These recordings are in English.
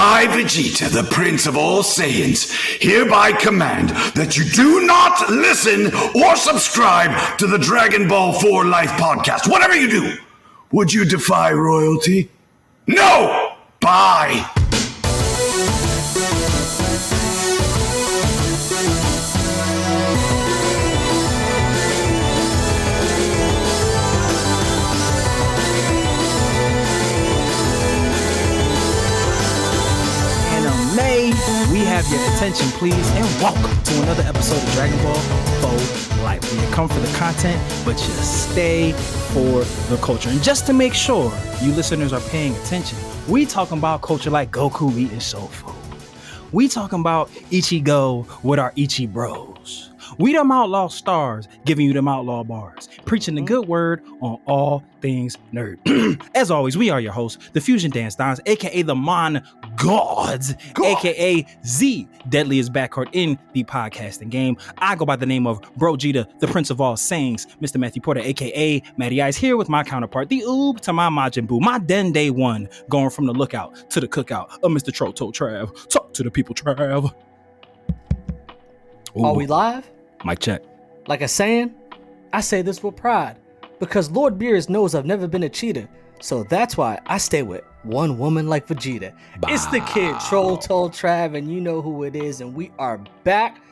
I, Vegeta, the Prince of all Saiyans, hereby command that you do not listen or subscribe to the Dragon Ball 4 Life podcast. Whatever you do, would you defy royalty? No! Bye! We have your attention, please, and welcome to another episode of Dragon Ball 4 Life. We come for the content, but you stay for the culture. And just to make sure you listeners are paying attention, we talking about culture like Goku eating soul food. We talking about Ichigo with our Ichi bros. We them outlaw stars giving you them outlaw bars, preaching the good word on all things nerd. As always, we are your hosts, the Fusion Dance Dons, aka the Mon Gods, aka the deadliest backcourt in the podcasting game. I go by the name of Bro Jita, the Prince of all Sayings, Mr. Matthew Porter, aka Matty Ice, here with my counterpart, the Oob to my Majin Buu, my Den Day One, going from the lookout to the cookout of Mr. TrollTollTrav. Talk to the people, Trav. Ooh. Are we live? Mic check. Like a saying, I say this with pride, because Lord Beers knows I've never been a cheater, so that's why I stay with one woman like Vegeta. Bow. It's the kid TrollTollTrav, and you know who it is, and we are back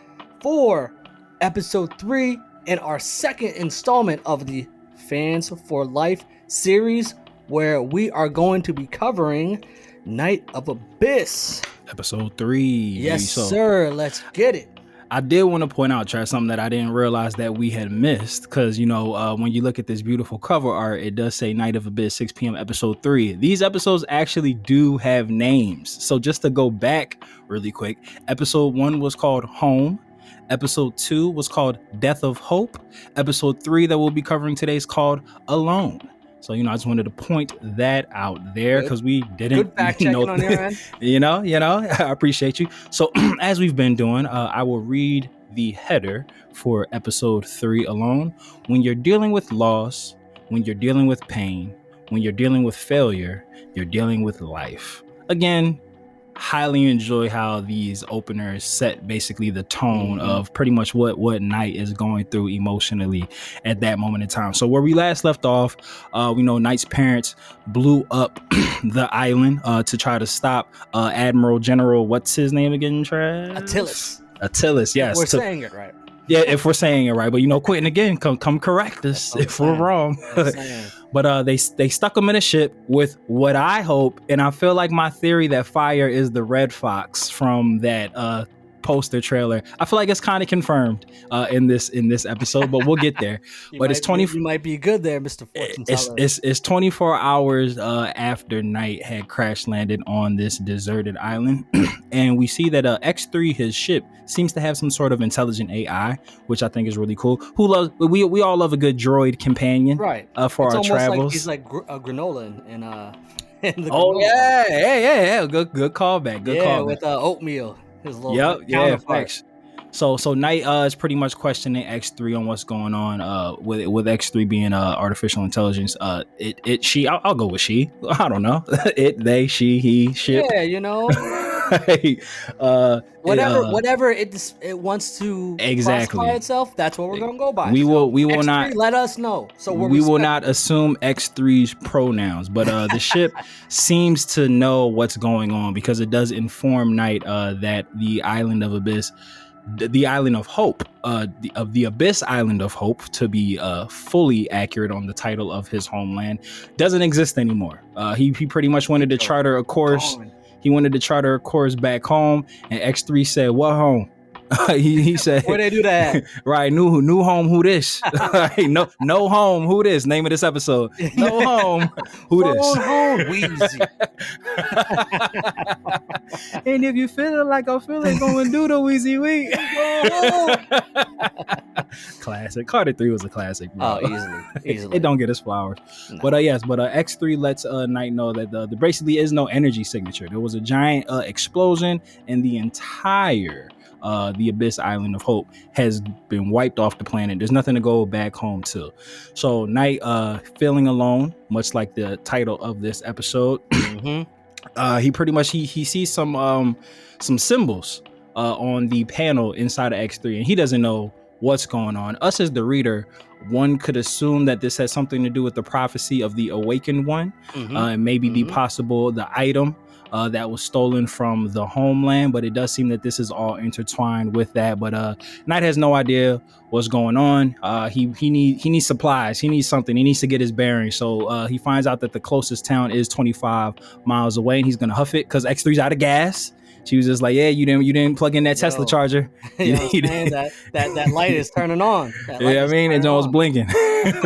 for episode 3 and our second installment of the Fans for Life series, where we are going to be covering Night of Abyss. Episode 3. Yes, sir. Let's get it. I did want to point out, Trav, something that I didn't realize that we had missed, because, you know, when you look at this beautiful cover art, it does say Night of Abyss, 6 p.m. episode 3. These episodes actually do have names. So just to go back really quick, episode 1 was called Home. Episode 2 was called Death of Hope. Episode 3 that we'll be covering today is called Alone. So, you know, I just wanted to point that out there because we didn't Good fact checking on your end. you know, I appreciate you. So as we've been doing, I will read the header for episode 3 Alone. When you're dealing with loss, when you're dealing with pain, when you're dealing with failure, you're dealing with life. Again, highly enjoy how these openers set basically the tone of pretty much what Knight is going through emotionally at that moment in time. So where we last left off, we know Knight's parents blew up the island to try to stop Admiral General, what's his name again, Trav? Attilas, yes. We're saying it right. Yeah, if we're saying it right. But, you know, Quintin, again, come correct us if we're wrong. But they stuck him in a ship with what I hope, and I feel like my theory that fire is the Red Fox from that poster trailer, I feel like it's kind of confirmed in this episode, but we'll get there. But it's 20. You might be good there, Mr. Fortune Teller. It's 24 hours after Knight had crash landed on this deserted island, and we see that X3, his ship, seems to have some sort of intelligent AI, which I think is really cool. We all love a good droid companion, right? For it's our travels. Like he's like a granola in the oh yeah, good callback. Good callback. With oatmeal. Yep, facts. So Knight is pretty much questioning X3 on what's going on with X3 being artificial intelligence. I'll go with she. I don't know. It, they, she, he, ship. Yeah, you know. Whatever it wants to classify itself, that's what we're gonna go by. We will X3, not let us know. So we will not assume X3's pronouns, but the ship seems to know what's going on because it does inform Knight that the island of Abyss, the island of Hope, of the Abyss Island of Hope, to be fully accurate on the title of his homeland, doesn't exist anymore. He pretty much wanted to charter a course. He wanted to charter a course back home, and X3 said, "What home?" he said, "Where they do that?" Right, new home. Who this? no home. Who this? Name of this episode. No home. Who this? Home. Weezy. And if you feeling like I'm feeling, go and do the Weezy Week. Classic. Carter 3 was a classic, bro. Oh, easily. It don't get us flowers. No. But X3 lets Knight know that there basically is no energy signature. There was a giant explosion, and the entire the Abyss Island of Hope has been wiped off the planet. There's nothing to go back home to. So Knight, feeling alone, much like the title of this episode, He pretty much he sees some symbols on the panel inside of X3, and he doesn't know what's going on. Us as the reader, one could assume that this has something to do with the prophecy of the awakened one, and maybe be possible the item that was stolen from the homeland, but it does seem that this is all intertwined with that. But Knight has no idea what's going on. He needs supplies. He needs something. He needs to get his bearings. So he finds out that the closest town is 25 miles away, and he's gonna huff it because X3's out of gas. She was just like, yeah, you didn't plug in that Tesla charger. That light is turning on. Yeah, I mean, it was blinking.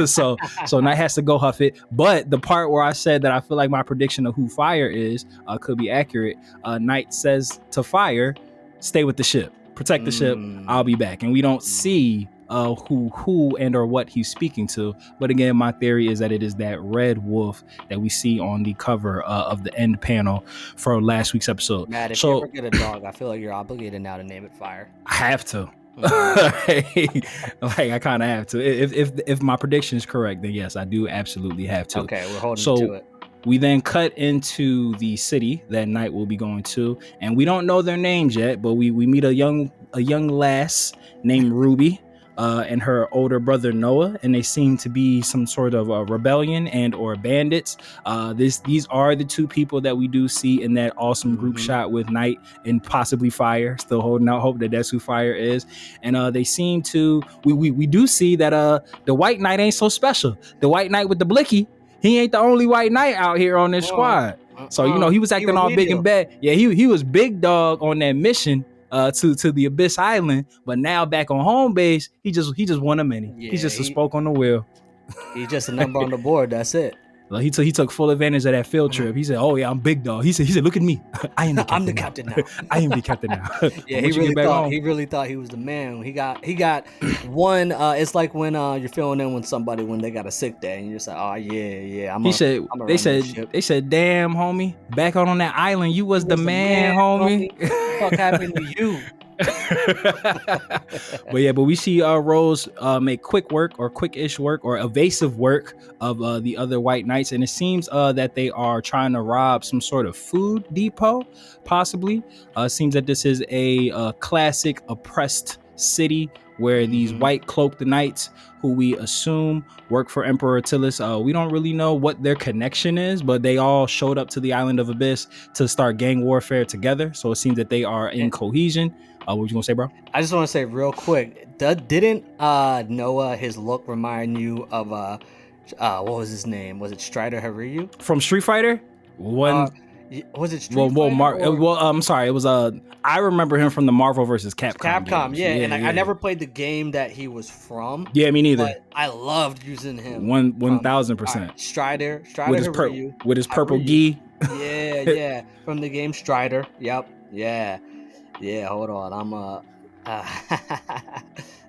so Knight has to go huff it. But the part where I said that I feel like my prediction of who Fire is could be accurate. Knight says to Fire, stay with the ship, protect the ship. I'll be back. And we don't see who and or what he's speaking to. But again, my theory is that it is that red wolf that we see on the cover of the end panel for last week's episode. Matt, if you ever get a dog, I feel like you're obligated now to name it Fire. I have to. Like I kind of have to. If my prediction is correct, then yes, I do absolutely have to. Okay, we're holding to it. We then cut into the city that Knight will be going to, and we don't know their names yet, but we meet a young lass named Ruby. And her older brother Noah, and they seem to be some sort of rebellion and or bandits. These are the two people that we do see in that awesome group shot with Knight and possibly Fire. Still holding out hope that that's who Fire is. And they seem to we do see that the White Knight ain't so special. The White Knight with the blicky, he ain't the only White Knight out here on this squad. So he was acting all big and bad. Yeah, he was big dog on that mission. To the Abyss Island, but now back on home base, he just one of many. Yeah, he's just a spoke on the wheel. He's just a number on the board. That's it. Well, he took full advantage of that field trip. He said, "Oh yeah, I'm big dog." He said, "Look at me, I am the captain. I'm the captain now. I am the captain now." Yeah, he really thought he was the man. He got one. It's like when you're filling in with somebody when they got a sick day, and you're just like, "Oh yeah." They said, "Damn, homie, back on that island, you was the man, homie." What happened to you? but we see Rose make quickish work or evasive work of the other White Knights, and it seems that they are trying to rob some sort of food depot, possibly. Seems that this is a classic oppressed city where these white cloaked knights, who we assume work for Emperor Attilas, we don't really know what their connection is, but they all showed up to the island of Abyss to start gang warfare together. So it seems that they are in cohesion. What were you gonna say, bro? I just want to say real quick, didn't Noah, his look remind you of what was his name? Was it Strider Haruyu from Street Fighter? Was it Street Fighter? I'm sorry. It was I remember him from the Marvel versus Capcom. Games. I never played the game that he was from. Yeah, me neither. But I loved using him. 1000%. Strider with his purple gi. Yeah. From the game Strider. Yep. Yeah. Hold on. I'm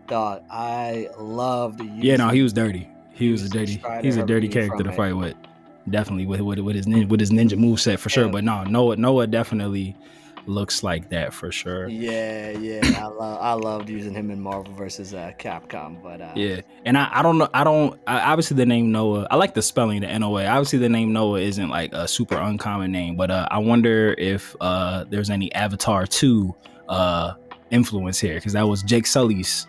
dog. I loved. Yeah, no, he was dirty. He's a dirty character to fight with. Definitely with his ninja moveset for sure. But no, Noah definitely looks like that for sure. Yeah. I loved using him in Marvel versus Capcom. But yeah, and I don't know. Obviously the name Noah. I like the spelling, the NOA. Obviously the name Noah isn't like a super uncommon name, but I wonder if there's any Avatar 2 influence here, because that was Jake Sully's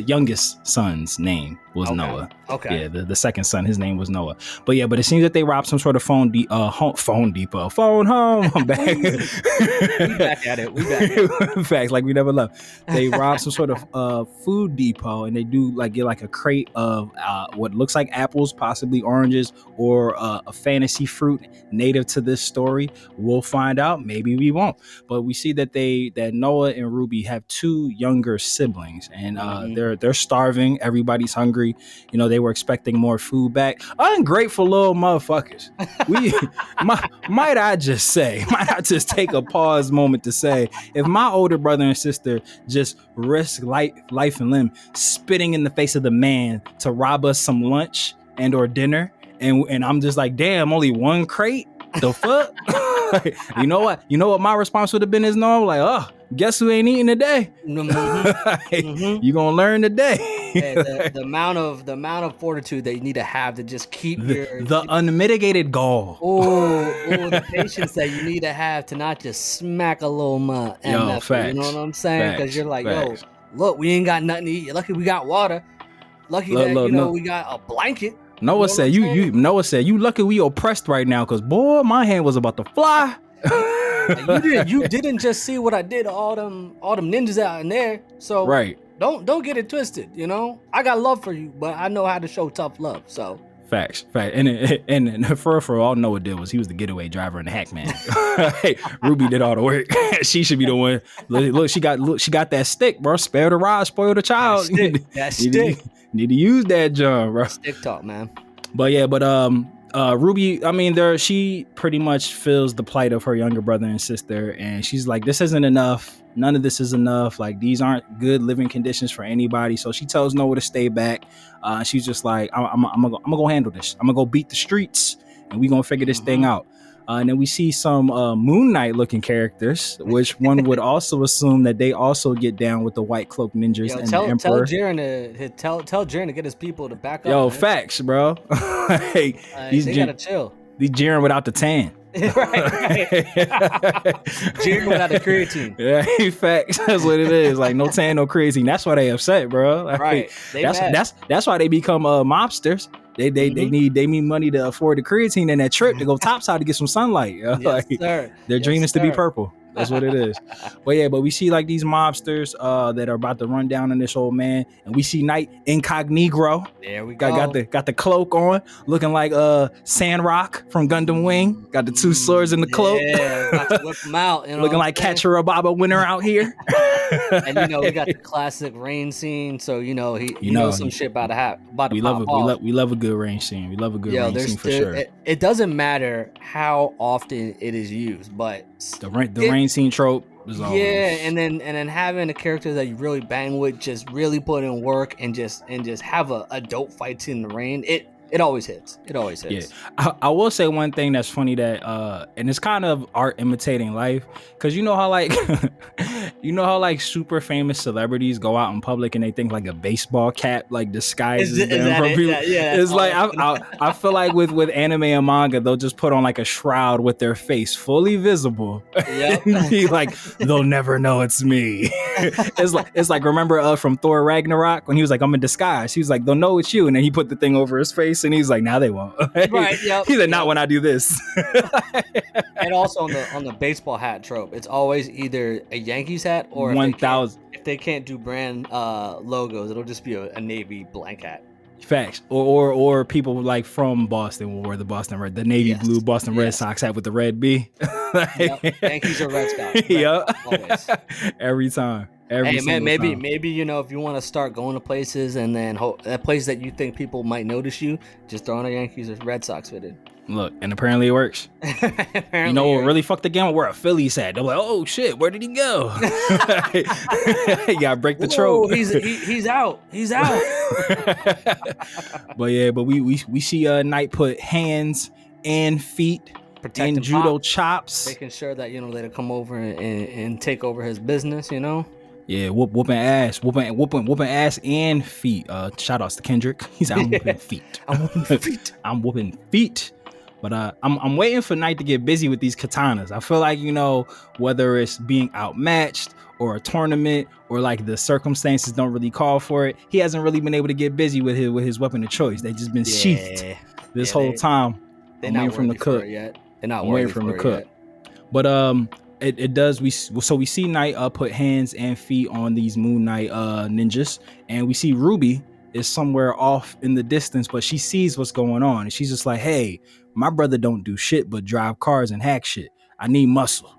youngest son's name was Noah. Okay. Yeah, the second son, his name was Noah. But it seems that they robbed some sort of phone depot. Phone home. I'm back. We back at it. Facts, like we never left. They robbed some sort of food depot, and they do like get like a crate of what looks like apples, possibly oranges, or a fantasy fruit native to this story. We'll find out. Maybe we won't. But we see that Noah and Ruby have two younger siblings, and they're starving. Everybody's hungry. You know, they were expecting more food back. Ungrateful little motherfuckers. Might I just take a pause moment to say, if my older brother and sister just risk life and limb spitting in the face of the man to rob us some lunch and or dinner, and I'm just like, damn, only one crate? The fuck? You know what my response would have been is no. Like, guess who ain't eating today? You gonna learn today. the amount of fortitude that you need to have to just keep the unmitigated gall. The patience that you need to have to not just smack a little MF. Facts. You know what I'm saying? Because you're like, facts. yo, look, we ain't got nothing to eat. Lucky we got water. Lucky we got a blanket. Noah said, Noah said, you lucky we oppressed right now, because boy, my hand was about to fly. You didn't just see what I did to all them ninjas out in there. So right. Don't get it twisted. You know, I got love for you, but I know how to show tough love. So facts. And for all Noah did was he was the getaway driver and the hack man. Hey, Ruby did all the work. She should be the one. Look, she got that stick, bro. Spare the rod, spoil the child. That stick. Need to use that, John, bro. Stick talk, man. But Ruby, I mean, she pretty much feels the plight of her younger brother and sister, and she's like, this isn't enough. None of this is enough. Like, these aren't good living conditions for anybody. So she tells Noah to stay back. She's just like, I'm gonna go handle this. I'm gonna go beat the streets, and we gonna figure this thing out. And then we see some Moon Knight looking characters, which one would also assume that they also get down with the white cloak ninjas and the Emperor. Tell Jiren to get his people to back up. Yo, man. Facts, bro. Hey, they gotta chill. These Jiren without the tan. right. Jiren without the creatine. Yeah, facts. That's what it is. Like, no tan, no creatine. That's why they upset, bro. Like, right. That's why they become mobsters. They need money to afford the creatine and that trip to go topside to get some sunlight. Yes, like, sir. Their dream is to be purple. That's what it is. But we see like these mobsters that are about to run down on this old man, and we see Knight incognito. There we go. Got the cloak on, looking like Sandrock from Gundam Wing. Got the two swords in the cloak. Yeah, about to whip them out. You know looking like Catcher Baba winner out here. And we got the classic rain scene, so he knows some shit about to happen. We love a good rain scene. We love a good rain scene for sure. It doesn't matter how often it is used, but the rain scene trope is always... and then having a character that you really bang with just really put in work and just have a dope fight scene in the rain. It always hits. Yeah, I will say one thing that's funny that and it's kind of art imitating life, because you know how like super famous celebrities go out in public and they think like a baseball cap like disguises them from people. Yeah, it's like I feel like with anime and manga they'll just put on like a shroud with their face fully visible. Yep. Be like, they'll never know it's me. It's like remember from Thor Ragnarok when he was like, I'm in disguise. He was like, they'll know it's you, and then he put the thing over his face. And he's like, now they won't. Right. Yep. He's like, not when I do this. And also on the baseball hat trope, it's always either a Yankees hat or 1,000. If they can't do brand logos, it'll just be a navy blank hat. Facts. Or people like from Boston will wear the navy blue Boston Red Sox hat with the red B. Yep. Yankees or Red Sox. Yep. Always. Every time. Maybe if you want to start going to places and then a place that you think people might notice you, just throw on a Yankees or Red Sox fitted. Look, and apparently it works. You know what really fucked the game? We're a Phillies hat. They're like, oh shit, where did he go? You gotta break the trope. He's out. He's out. But we see Knight put hands and feet and judo chops, making sure that they come over and take over his business. Yeah, whooping ass and feet. Shout outs to Kendrick. He's I'm whooping feet. I'm whooping feet. But I'm waiting for Knight to get busy with these katanas. I feel like, whether it's being outmatched or a tournament or like the circumstances don't really call for it, he hasn't really been able to get busy with his weapon of choice. They've just been sheathed this whole time. They're not waiting from the cook yet. They're not waiting from the cook. But it does. We see Knight put hands and feet on these Moon Knight ninjas, and we see Ruby is somewhere off in the distance, but she sees what's going on, and she's just like, "Hey, my brother don't do shit but drive cars and hack shit. I need muscle.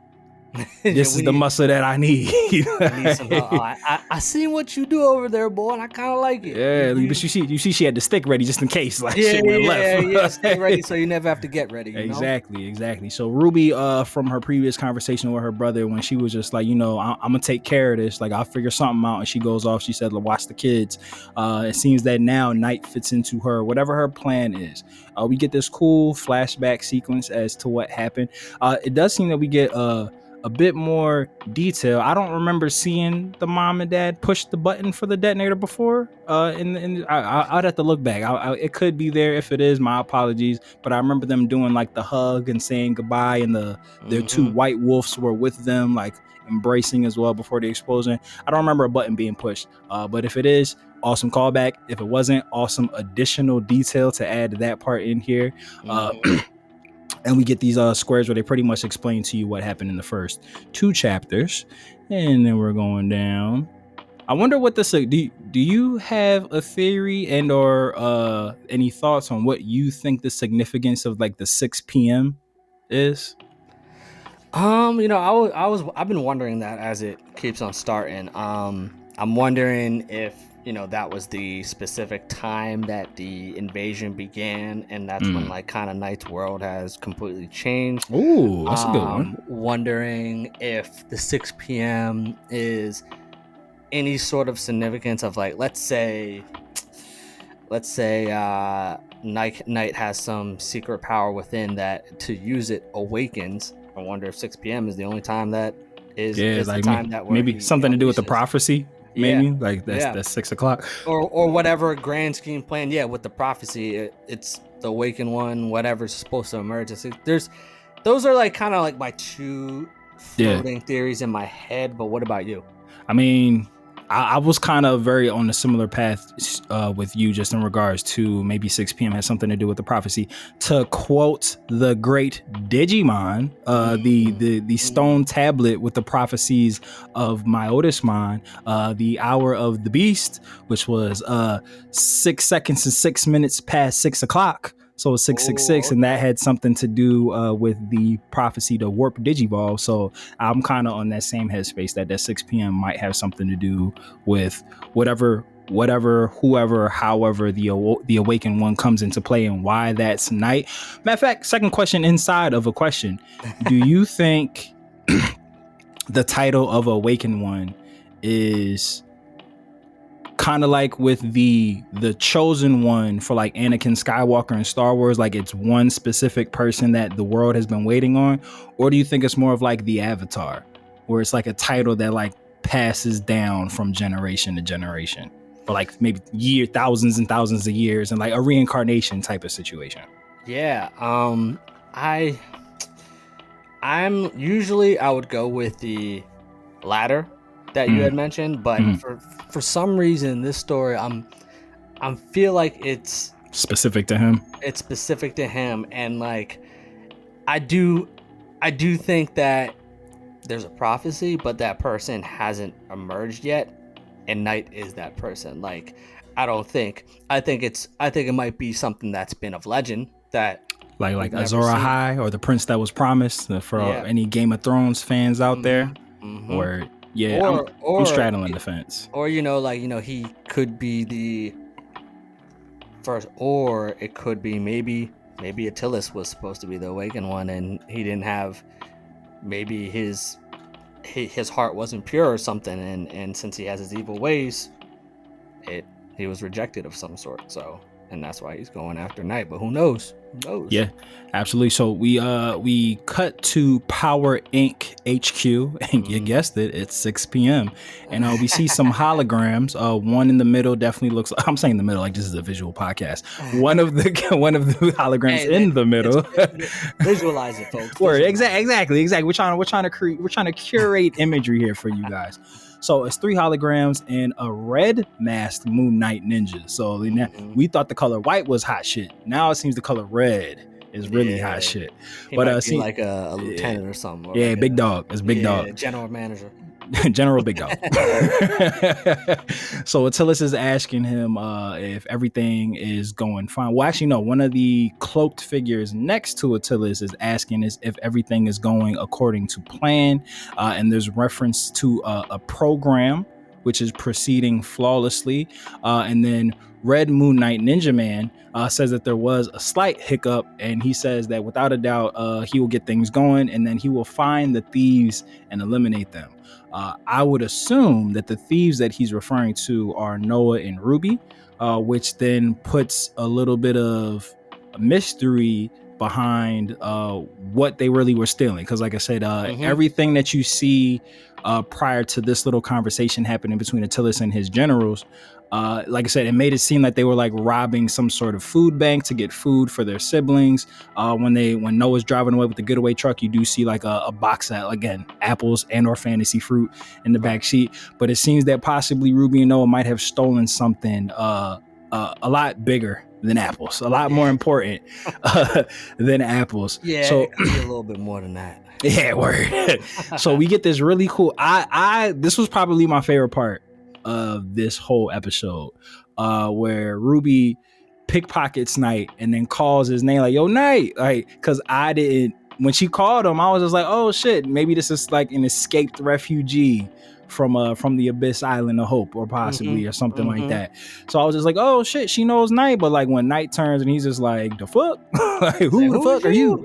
This is the muscle that I need." I seen what you do over there, boy, and I kind of like it. Yeah, but you see, she had the stick ready just in case, like shit went left. Yeah, stay ready so you never have to get ready. Exactly. So Ruby, from her previous conversation with her brother, when she was just like, I'm gonna take care of this, like I'll figure something out, and she goes off. She said, watch the kids. It seems that now Knight fits into her whatever her plan is. We get this cool flashback sequence as to what happened. It does seem that we get a a bit more detail. I don't remember seeing the mom and dad push the button for the detonator before. I'd have to look back. It could be there. If it is, my apologies. But I remember them doing like the hug and saying goodbye, and their two white wolves were with them, like embracing as well before the explosion. I don't remember a button being pushed. But if it is, awesome callback. If it wasn't, awesome additional detail to add to that part in here. And we get these squares where they pretty much explain to you what happened in the first 2 chapters. And then we're going down. I wonder what this... Do you have a theory and or any thoughts on what you think the significance of like the 6 p.m. is? I've been wondering that as it keeps on starting. I'm wondering if that was the specific time that the invasion began, and that's when like kind of Knight's world has completely changed. Ooh, that's a good one. Wondering if the 6 p.m. is any sort of significance of like, let's say Knight has some secret power within that to use it awakens. I wonder if 6 p.m. is the only time that is like the time that maybe something to do with the prophecy. Maybe like that's 6 o'clock or whatever grand scheme plan. Yeah, with the prophecy, it's the awakened one, whatever's supposed to emerge. Those are like kind of like my 2 floating theories in my head. But what about you? I mean, I was kind of very on a similar path with you, just in regards to maybe 6 p.m. has something to do with the prophecy. To quote the great Digimon, the stone tablet with the prophecies of Myotismon, the hour of the beast, which was 6 seconds and 6 minutes past 6 o'clock. So it's 666, and that had something to do with the prophecy to warp Digivolve. So I'm kind of on that same headspace that 6 p.m. might have something to do with whoever, however the awakened one comes into play, and why that's night. Matter of fact, second question inside of a question: do you think the title of Awakened One is kind of like with the chosen one for like Anakin Skywalker in Star Wars, like it's one specific person that the world has been waiting on? Or do you think it's more of like the Avatar, where it's like a title that like passes down from generation to generation, or like maybe thousands and thousands of years, and like a reincarnation type of situation? Yeah, I'm usually I would go with the latter that you had mentioned, but for some reason this story I'm feel like it's specific to him. It's specific to him, and like I do think that there's a prophecy, but that person hasn't emerged yet, and Knight is that person. Like I think it might be something that's been of legend, that like Azor Ahai, or the prince that was promised, for any Game of Thrones fans out there. Or I'm straddling the fence. Or he could be the first, or it could be maybe Attilas was supposed to be the awakened one, and he didn't have, maybe his heart wasn't pure or something, and since he has his evil ways, he was rejected of some sort. So, and that's why he's going after Knight. But who knows? Yeah, absolutely. So we cut to Power Inc. HQ, and you guessed it, it's 6 p.m. and we see some holograms. One in the middle definitely looks, I'm saying the middle like this is a visual podcast. One of the holograms in the middle. Visualize it, folks. Word, exactly. We're trying to curate imagery here for you guys. So it's 3 holograms and a red masked Moon Knight ninja. So we thought the color white was hot shit. Now it seems the color red is really hot shit. He might be like a lieutenant or something. Or like big dog. It's big dog. General manager. General Big Dog. So Attilas is asking him if everything is going fine. Well, actually, no. One of the cloaked figures next to Attilas is asking if everything is going according to plan. And there's reference to a program which is proceeding flawlessly. And then Red Moon Knight Ninja Man says that there was a slight hiccup, and he says that without a doubt he will get things going, and then he will find the thieves and eliminate them. I would assume that the thieves that he's referring to are Noah and Ruby, which then puts a little bit of a mystery behind what they really were stealing. Because like I said, everything that you see prior to this little conversation happening between Attilas and his generals, like I said, it made it seem like they were like robbing some sort of food bank to get food for their siblings. When Noah's driving away with the getaway truck, you do see like a box that, again, apples and or fantasy fruit in the back seat. But it seems that possibly Ruby and Noah might have stolen something a lot bigger than apples, a lot more important than apples. Yeah, so it could be a little bit more than that. Yeah, word. So we get this really cool. This was probably my favorite part of this whole episode, where Ruby pickpockets Knight and then calls his name like, "Yo, Knight!" Like, because I didn't. When she called him, I was just like, "Oh shit, maybe this is like an escaped refugee from the Abyss Island of Hope, or possibly or something like that." So I was just like, "Oh shit, she knows Knight." But like when Knight turns and he's just like, "The fuck? Like, who the fuck are you?"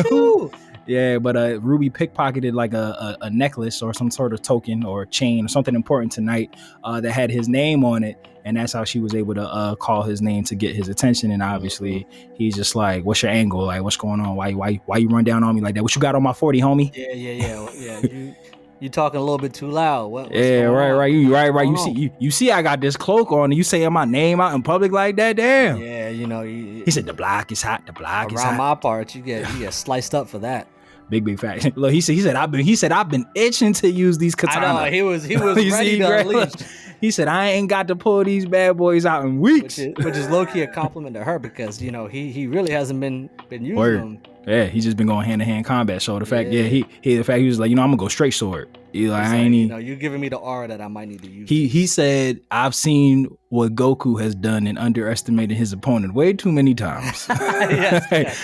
Who? Yeah, but Ruby pickpocketed like a necklace or some sort of token or chain or something important tonight that had his name on it, and that's how she was able to call his name to get his attention. And obviously, he's just like, "What's your angle? Like, what's going on? Why you run down on me like that? What you got on my 40, homie?" Yeah. You talking a little bit too loud. What's right. You see, I got this cloak on, and you saying my name out in public like that? Damn. Yeah, he said the block is hot. The block is hot. Around my parts, you get sliced up for that. Big fact. Look, he said I've been itching to use these katanas. I know, he was ready to unleash. He said I ain't got to pull these bad boys out in weeks, which is low key a compliment to her, because he really hasn't been using them. Yeah, he's just been going hand to hand combat. So the fact, he was like, I'm gonna go straight sword. He's like, I ain't even. You're giving me the aura that I might need to use. He said, I've seen what Goku has done and underestimated his opponent way too many times. Yes.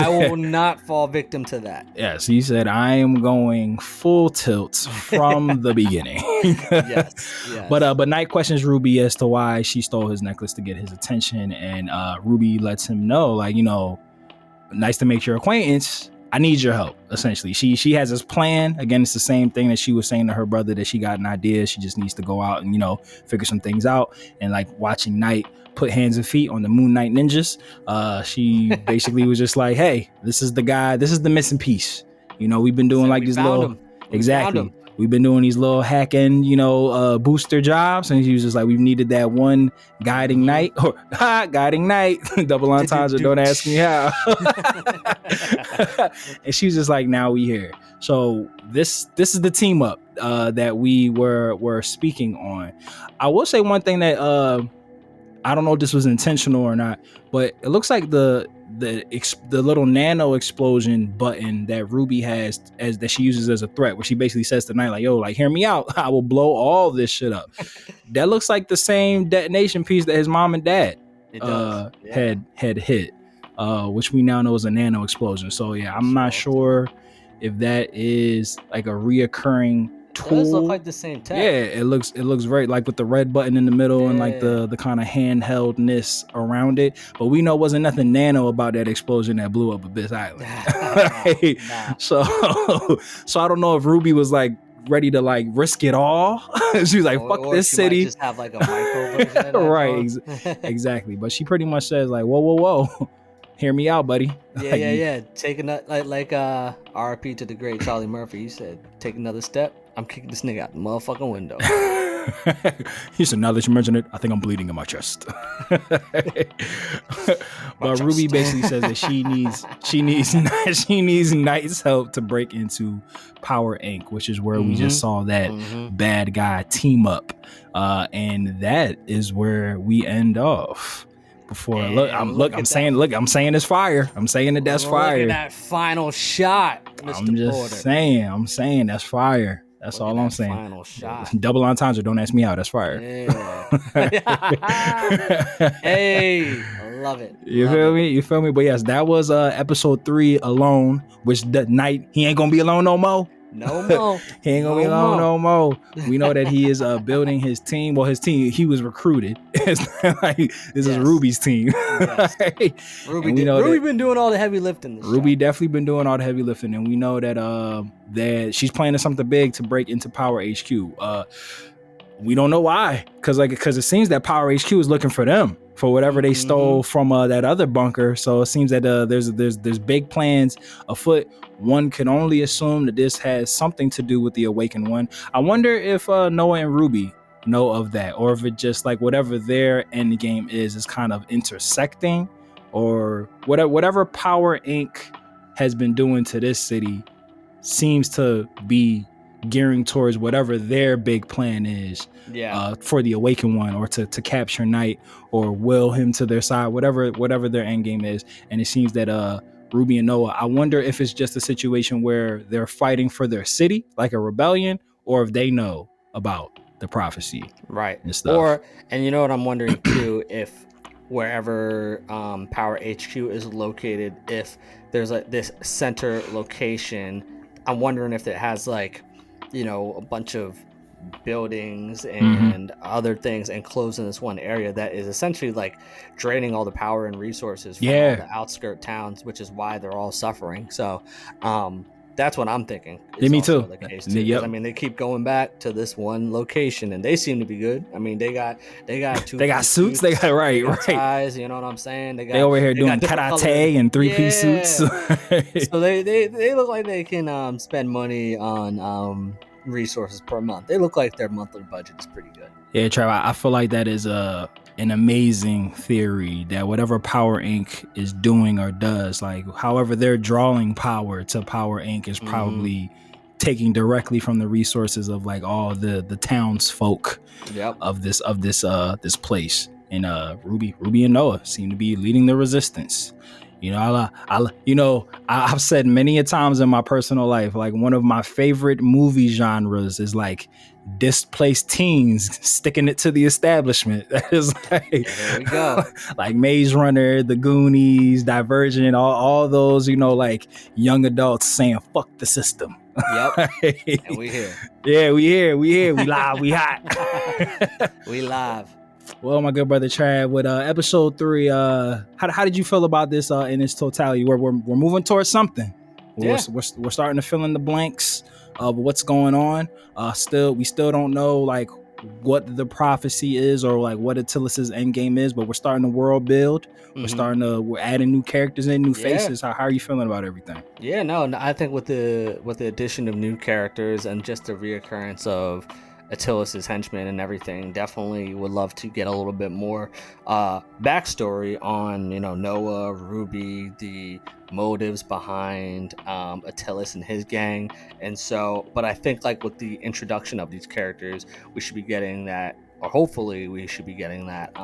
I will not fall victim to that. Yes, he said, I am going full tilt from the beginning. Yes. But Knight questions Ruby as to why she stole his necklace to get his attention, and Ruby lets him know, like, nice to make your acquaintance. I need your help, essentially. She has this plan. Again, it's the same thing that she was saying to her brother, that she got an idea. She just needs to go out and, figure some things out. And like watching Knight put hands and feet on the Moon Knight ninjas, she basically was just like, hey, this is the guy. This is the missing piece. We've been doing like these little... Exactly. We've been doing these little hacking, booster jobs, and she was just like, we've needed that one guiding Knight, or guiding Knight, double entendre, don't ask me how. And she was just like, now we here. So this is the team up that we were speaking on. I will say one thing that I don't know if this was intentional or not, but it looks like the little nano explosion button that Ruby has that she uses as a threat, where she basically says to Knight, like, yo, like, hear me out, I will blow all this shit up. That looks like the same detonation piece that his mom and dad had hit, which we now know is a nano explosion. So yeah, I'm not sure if that is like a reoccurring tool. It does look like the same tech. Yeah, it looks very like with the red button in the middle and like the kind of handheldness around it. But we know it wasn't nothing nano about that explosion that blew up Abyss Island. Right? Nah. So I don't know if Ruby was like ready to like risk it all. She was like, fuck this city. Might just have like a micro version of that. Right, exactly. But she pretty much says like, whoa. Hear me out, buddy. Yeah. Take another, like RP to the great Charlie Murphy. He said, take another step, I'm kicking this nigga out the motherfucking window. He said, now that you mention it, I think I'm bleeding in my chest. But Ruby basically says that she needs Knight's help to break into Power Inc., which is where we just saw that bad guy team up. And that is where we end off. Before I'm saying it's fire. I'm saying that that's fire. Look at that final shot, Mr. Porter. I'm saying that's fire. That's all I'm saying. Final shot. Double entendre. Don't ask me how. That's fire. Yeah. Hey, I love it. You feel me? But yes, that was episode 3 alone. Which the Knight, he ain't gonna be alone no more. No more. He ain't gonna be alone no more. We know that he is building his team. Well, his team, he was recruited. It's not like this is Ruby's team. Yes. Ruby been doing all the heavy lifting. Ruby definitely been doing all the heavy lifting, and we know that she's planning something big to break into Power HQ. We don't know why, because it seems that Power HQ is looking for them. for whatever they stole from that other bunker. So it seems that there's big plans afoot. One can only assume that this has something to do with the Awakened One. I wonder if Noah and Ruby know of that, or if it just like whatever their end game is kind of intersecting, or whatever Power Inc. has been doing to this city seems to be gearing towards whatever their big plan is for the Awakened One, or to capture Knight or will him to their side, whatever their end game is. And it seems that Ruby and Noah, I wonder if it's just a situation where they're fighting for their city like a rebellion, or if they know about the prophecy, right, and stuff. And you know what I'm wondering too, if wherever Power HQ is located, if there's like this center location, I'm wondering if it has like, you know, a bunch of buildings and other things enclosed in this one area that is essentially like draining all the power and resources from all the outskirt towns, which is why they're all suffering. So that's what I'm thinking. Yeah, me too. Yep. I mean, they keep going back to this one location, and they seem to be good. I mean, they got suits. They got right. Ties, you know what I'm saying? They over here doing karate and 3-piece suits. So they look like they can spend money on resources per month. They look like their monthly budget is pretty good. Yeah, Trav, I feel like that is an amazing theory, that whatever Power Inc. is doing or does, like however they're drawing power to Power Inc. is probably taking directly from the resources of like all the townsfolk of this place. And Ruby and Noah seem to be leading the resistance. You know, I've said many a times in my personal life, like one of my favorite movie genres is like displaced teens sticking it to the establishment. That is like, there we go. Like Maze Runner, The Goonies, Divergent, all those, you know, like young adults saying fuck the system. Yep. And we here. Yeah, we here. We live. We hot. We live. Well, my good brother Trav, with episode 3, how did you feel about this in its totality? We're moving towards something. Yeah. We're starting to fill in the blanks of what's going on. We still don't know like what the prophecy is or like what Attilas's end game is, but we're starting to world build. We're adding new characters in, new faces. How are you feeling about everything? Yeah, no, I think with the addition of new characters and just the reoccurrence of Attilas's henchmen and everything, definitely would love to get a little bit more backstory on, you know, Noah, Ruby, the motives behind Attilas and his gang. And so, but I think like with the introduction of these characters, we should be getting that, or hopefully we should be getting that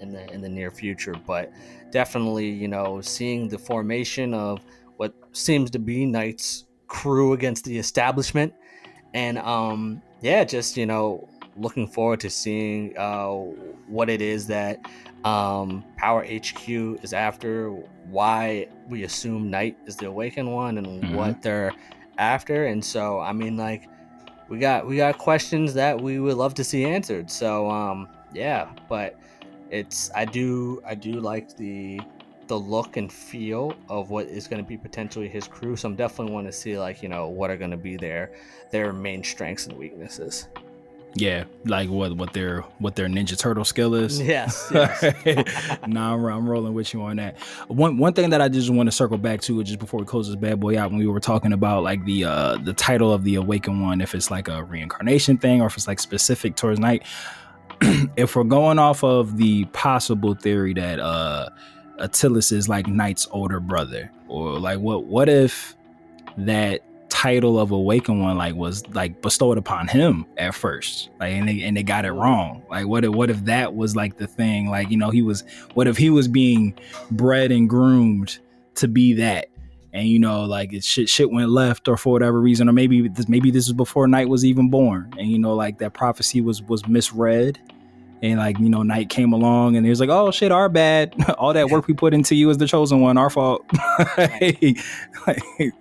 in the near future. But definitely, you know, seeing the formation of what seems to be Knight's crew against the establishment, and just, you know, looking forward to seeing what it is that Power HQ is after, why we assume Knight is the Awakened One, and what they're after. And so, I mean, like, we got questions that we would love to see answered. So but I do like the look and feel of what is going to be potentially his crew. So I'm definitely want to see, like, you know, what are going to be their main strengths and weaknesses. Yeah, like what their Ninja Turtle skill is. Yes. Nah, I'm rolling with you on that. One thing that I just want to circle back to just before we close this bad boy out, when we were talking about like the title of the Awakened One, if it's like a reincarnation thing or if it's like specific towards Knight. If we're going off of the possible theory that Attilas is like Knight's older brother, or like what if that title of Awakened One like was like bestowed upon him at first, like and they got it wrong? Like what if that was like the thing, like, you know, what if he was being bred and groomed to be that, and, you know, like shit went left, or for whatever reason, or maybe this is before Knight was even born, and, you know, like that prophecy was misread. And, like, you know, Knight came along and he was like, oh shit, our bad. All that work we put into you as the chosen one, our fault.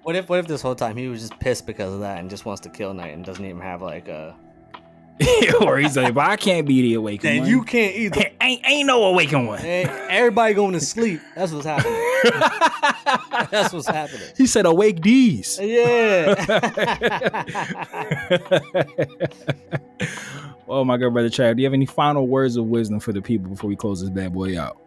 What if this whole time he was just pissed because of that and just wants to kill Knight and doesn't even have like a or he's like, but I can't be the Awakened One. And you can't either. Ain't no Awakened One. Everybody going to sleep. That's what's happening. That's what's happening. He said, awake these. Yeah. Oh my God, brother Trav, do you have any final words of wisdom for the people before we close this bad boy out?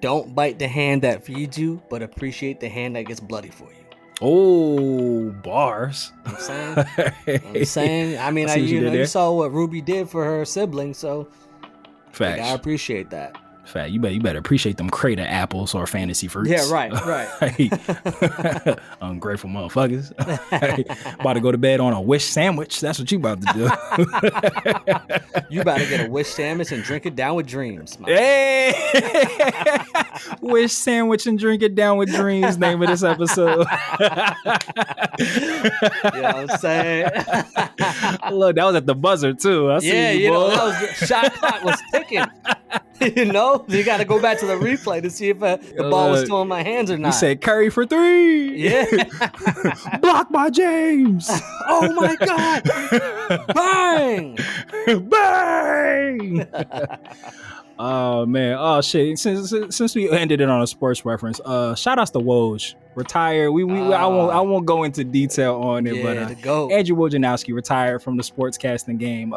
Don't bite the hand that feeds you, but appreciate the hand that gets bloody for you. Oh, bars. I'm saying. I mean, you saw what Ruby did for her siblings, so facts. I appreciate that. Fact, you better appreciate them Crater apples or fantasy fruits. Yeah, right. Ungrateful motherfuckers. About to go to bed on a wish sandwich. That's what you about to do. You about to get a wish sandwich and drink it down with dreams. Hey! Wish sandwich and drink it down with dreams. Name of this episode. You know what I'm saying? Look, that was at the buzzer too. I see you, boy. That was the shot clock was ticking. You know, you got to go back to the replay to see if the ball was still in my hands or not. You said Curry for 3. Yeah. Blocked by James. Oh my God. Bang. Bang. Oh man. Oh shit. Since we ended it on a sports reference, shout outs to Woj. Retired. I won't go into detail on it, but Andrew Wojnarowski retired from the sportscasting game.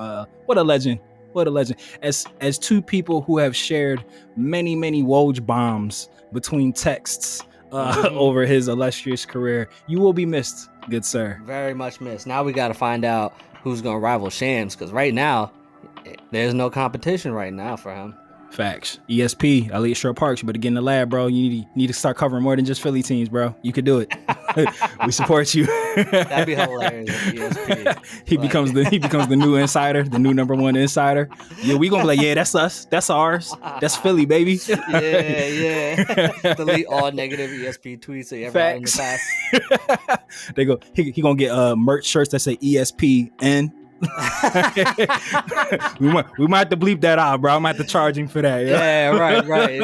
What a legend. What a legend. As two people who have shared many Woj bombs between texts over his illustrious career, you will be missed, good sir. Very much missed. Now we got to find out who's going to rival Shams, because right now, there's no competition right now for him. Facts. ESP, Elliott Shore Parks, you better get in the lab, bro. You need to start covering more than just Philly teams, bro. You could do it. We support you. That'd be hilarious if ESP. He becomes the new insider, the new number 1 insider. Yeah, we gonna be like, yeah, that's us. That's ours. That's Philly, baby. Yeah. Delete all negative ESP tweets that you ever had in the past. They go, he gonna get merch shirts that say ESPN. we might have to bleep that out, bro. I might have to charge him for that. Yeah, right.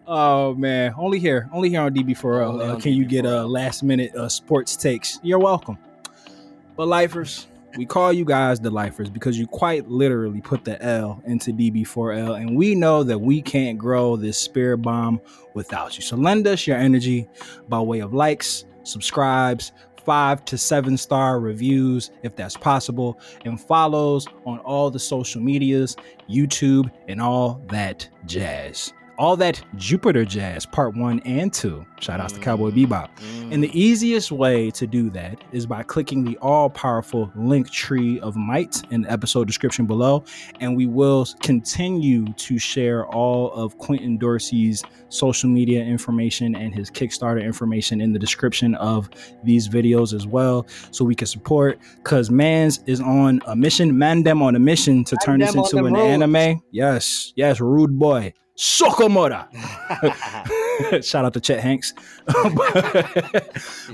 Oh man, only here on DB4L can you get last minute sports takes. You're welcome. But lifers, we call you guys the lifers because you quite literally put the L into DB4L, and we know that we can't grow this spirit bomb without you. So lend us your energy by way of likes, subscribes, 5 to 7 star reviews if that's possible, and follows on all the social medias, YouTube, and all that jazz. All that Jupiter jazz, part 1 and 2. Shout outs to Cowboy Bebop. And the easiest way to do that is by clicking the all-powerful link tree of might in the episode description below. And we will continue to share all of Quintin Dorsey's social media information and his Kickstarter information in the description of these videos as well, so we can support, because Mans is on a mission, Mandem on a mission to turn this into an anime. Yes, rude boy. Sokomura. Shout out to Chet Hanks.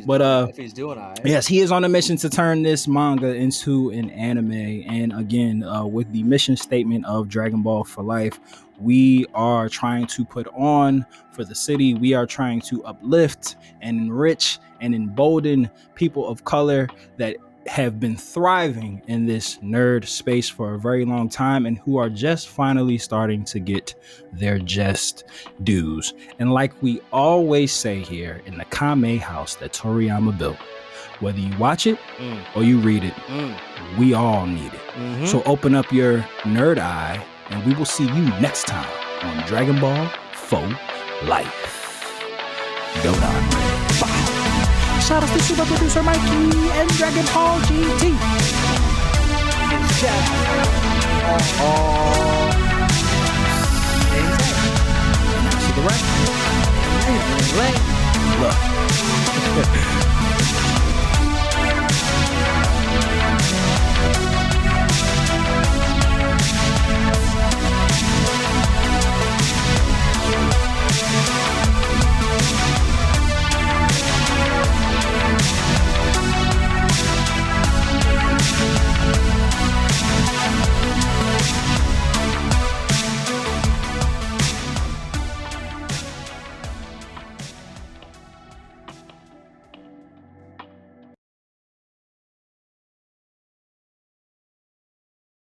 But if he's doing all right. Yes, he is on a mission to turn this manga into an anime. And again, with the mission statement of Dragon Ball for Life, we are trying to put on for the city. We are trying to uplift and enrich and embolden people of color that have been thriving in this nerd space for a very long time and who are just finally starting to get their just dues. And like we always say here in the Kame house that Toriyama built, whether you watch it or you read it, we all need it. So open up your nerd eye and we will see you next time on Dragon Ball for Life. Dodan. Shout out to super producer Mikey and Dragon Ball GT. To the right. Look.